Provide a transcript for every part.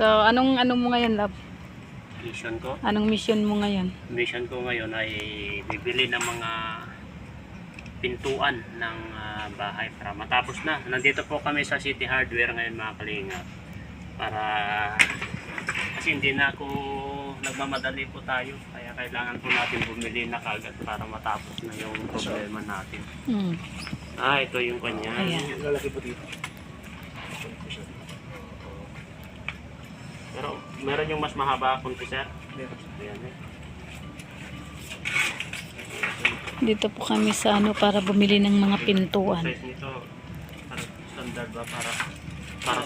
So, anong mo ngayon, love? Mission ko? Anong mission mo ngayon? Mission ko ngayon ay bibili ng mga pintuan ng bahay para matapos na. Nandito po kami sa City Hardware ngayon, mga kalingap. Para kasi hindi na ako nagmamadali po tayo. Kaya kailangan po natin bumili na kagad para matapos na yung problema natin. Ito yung kanya. Ayan. Lalaki po dito. Pero meron yung mas mahaba konti, sir. Ayan eh. Dito po kami sa para bumili ng mga pintuan. Size nito, standard ba para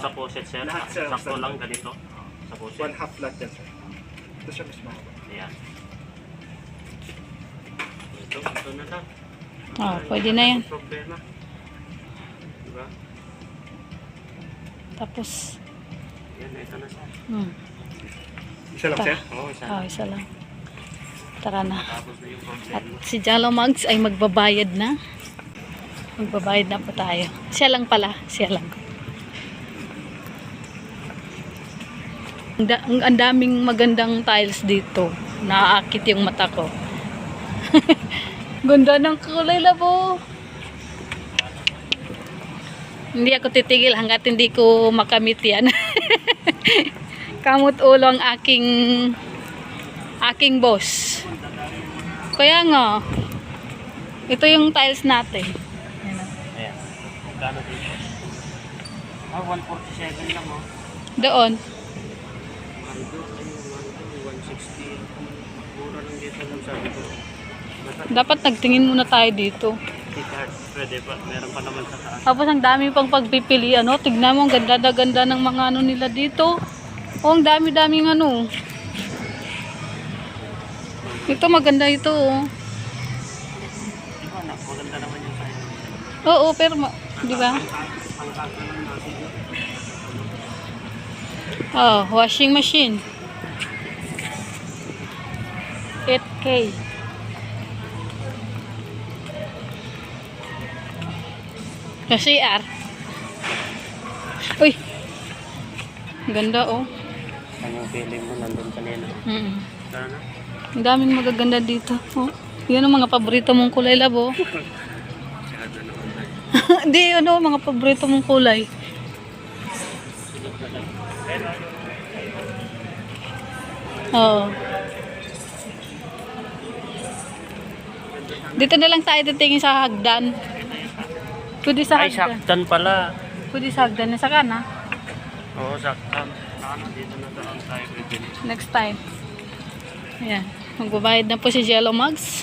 sa poset, sir? Lahat, sir. Sakto lang ganito. Sa poset. 1/2 lang yan, sir. Ito siya mas mahaba. Ayan. Ito na lang. Pwede na yan. Problema. Diba? Tapos, Ayan, ito na, sir. Isa lang, sir? Oo, isa na. isa lang. Tara na. Tapos na yung At problema. si Jalo Mags ay magbabayad na. Magbabayad na po tayo. Siya lang pala. Siya lang. Ang daming magandang tiles dito. Naaakit yung mata ko. Ganda ng kulay, labo. Hindi ako titigil hanggat hindi ko makamit yan. Kamot ulo ang aking boss. Kaya nga, ito yung tiles natin. Ayan. Magkano dito? 147 lang, oh. Doon. 160. Mura lang dito lang, sabi ko. Dapat nagtingin muna tayo dito. T-card. Pwede pa. Meron pa naman sa taas. Tapos ang dami pang pagpipili. Tignan mo, ang ganda ng mga nila dito. Ang dami-daming Ito maganda ito, Di ba, anak? Maganda naman yung sa'yo. Oo, pero di ba? Washing machine. 8K. Kasi Uy. Ganda, Ano yung feeling mo nandun kanina? Sana? Ang daming magaganda dito. Yan ang mga paborito mong kulay, labo. Masyado naman na. Hindi, mga paborito mong kulay. Dito na lang tayo titingin sa hagdan. Pwede sa Ay, hagdan. saktan pala. Pwede sa hagdan. Nasa kana? Oo, saktan. Dito na taon tayo bibili. Next time. Ayan. Magbabayad na po si Jello Mags.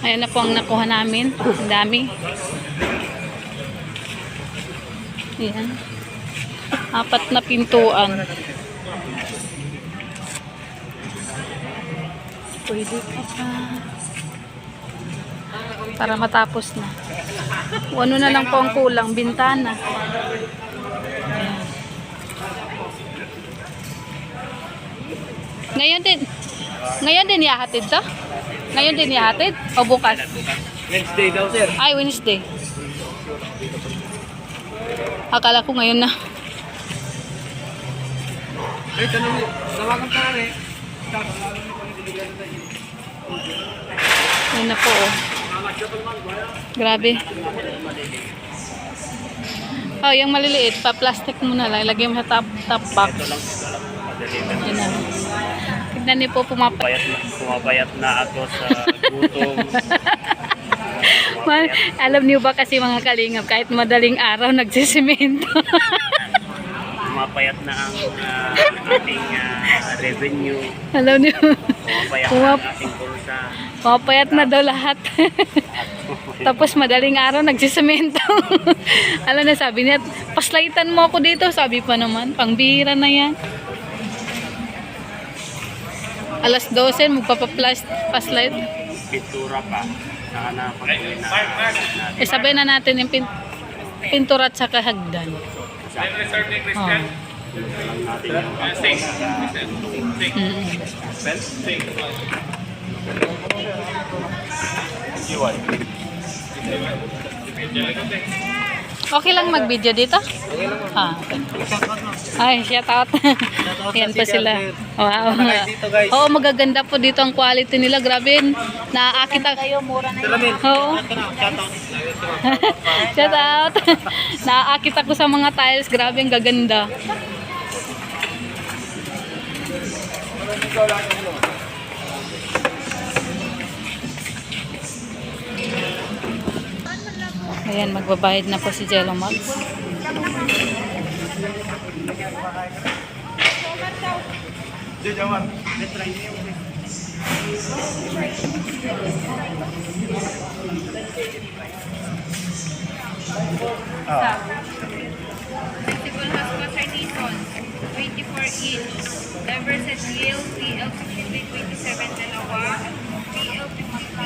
Ayan na po ang nakuha namin. Ang dami. Ayan. 4 na pintuan. Pwede pa pa. Para matapos na. Ano na lang po ang kulang? Bintana. Ayan. Ngayon din ihahatid to? Ngayon din ihahatid? O bukas? Wednesday daw, sir. Ay, Wednesday. Akala ko ngayon na. Ay, tawagan pa rin. Yun na po, Grabe. Yung maliliit, pa-plastic mo na lang. Ilagay mo sa top box. Yun na. Tignan niyo po, Pumapayat na ako sa gutom. Alam niyo ba kasi mga kalingap, kahit madaling araw, nagsisimento. Pumapayat na ang ating revenue. Alam niyo. Pumapayat na ang ating kursa. Pumapayat na daw lahat. Tapos madaling araw, nagsisemento. Alam na, sabi niya, paslaitan mo ako dito. Sabi pa naman, pangbihira na yan. Alas 12, magpapapaslight. Pintura pa. Saka na pag-uwi na. Sabay na natin yung pintura at saka hagdan. Lang natin yung Okay lang mag-video dito? Ah, okay. Ay, shout out. Yan pa sila. Wow. Oo, magaganda po dito ang quality nila. Grabe. Naaakita. Oo. Shout out. Naaakita ko sa mga tiles. Grabe, ang gaganda. Ayan, magbabayad na po si Jello Mags. Flexible husband tradition, 24 inch. Lever set yield, PL5327 dalawa, PL53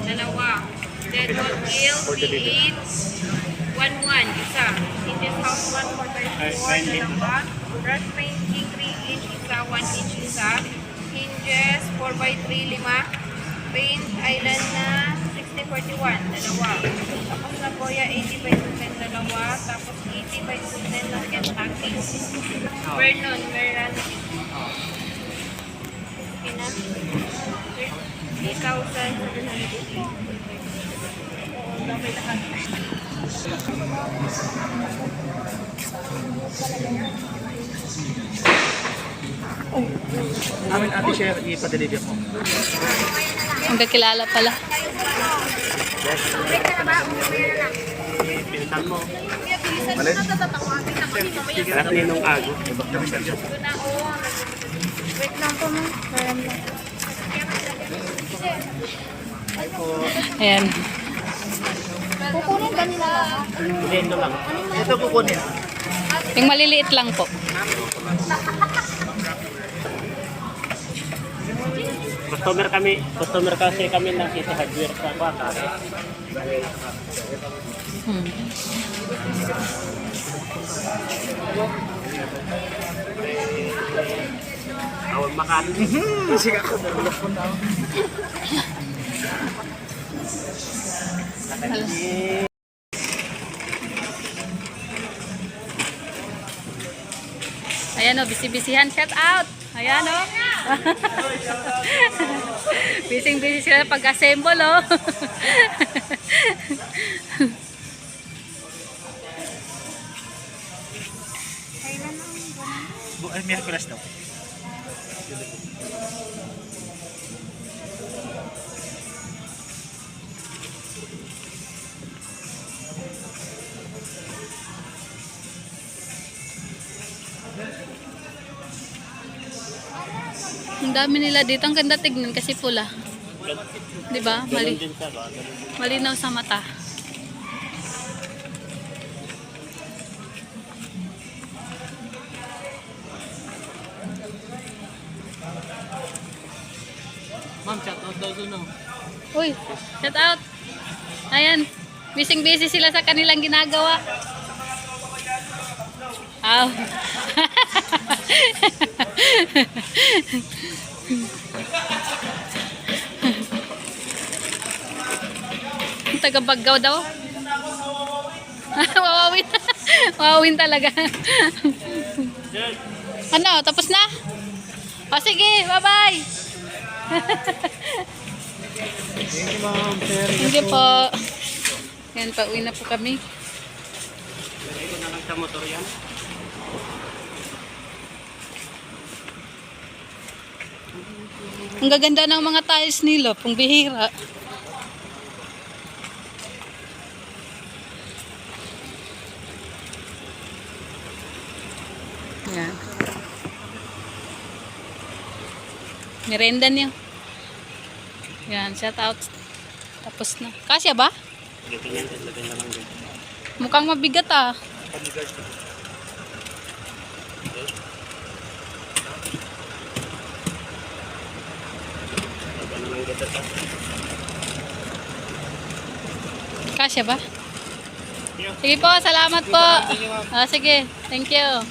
dalawa. Deadbolt yield, P8 11 isa. Hinges house 1/4 dalawa. Brush painting 3 inch isa, 1 inch isa. Hinges 4x3 5. Paint island na 6041 dalawa. Tapos na boya 80/210 dalawa. Tapos 80/210 ng Kentucky. Vernon, Meran. Okay na. 3,700. Amin ate share ipa-deliver ko. Ang kakilala pala. Pinsan mo. Alin? At ninong ago. Wait lang po mo. Meron lang. Ayan. Kukunin ba nila? Nintendo lang. Ito kukunin. Yung maliliit lang po. Customer kasi kami ng City Hardware sa Bata. Hmm. Awal makan. Sige ako. Ayan o, busy-busyhan. Shout out! Ayan o. Busy-busy sila pag-assemble o. Ay, Miyerkules daw. Ang dami nila dito. Ang ganda tignan kasi pula. Diba? Ganun din sa ba? Malinaw sa mata. Ma'am, shout out daw doon. Uy, shout out. Ayan, busy sila sa kanilang ginagawa. Aw. Taga-Baggaw daw. Wawawin. Wawawin talaga. Ano, tapos na? O sige, bye-bye. Thank you, ma'am. Sir. Hindi po. Yan, pauwi na po kami. Lagay ko na lang sa motor yan. Ang gaganda ng mga tiles nila, pong bihira. Yan. Merenda niyo. Yan, shout out. Tapos na. Kasya ba? Dito yan, lagay na lang dito. Mukhang mabigat ah. Lagay na lang dito. Kasya ba? Sige po, salamat po. Ah, sige, thank you.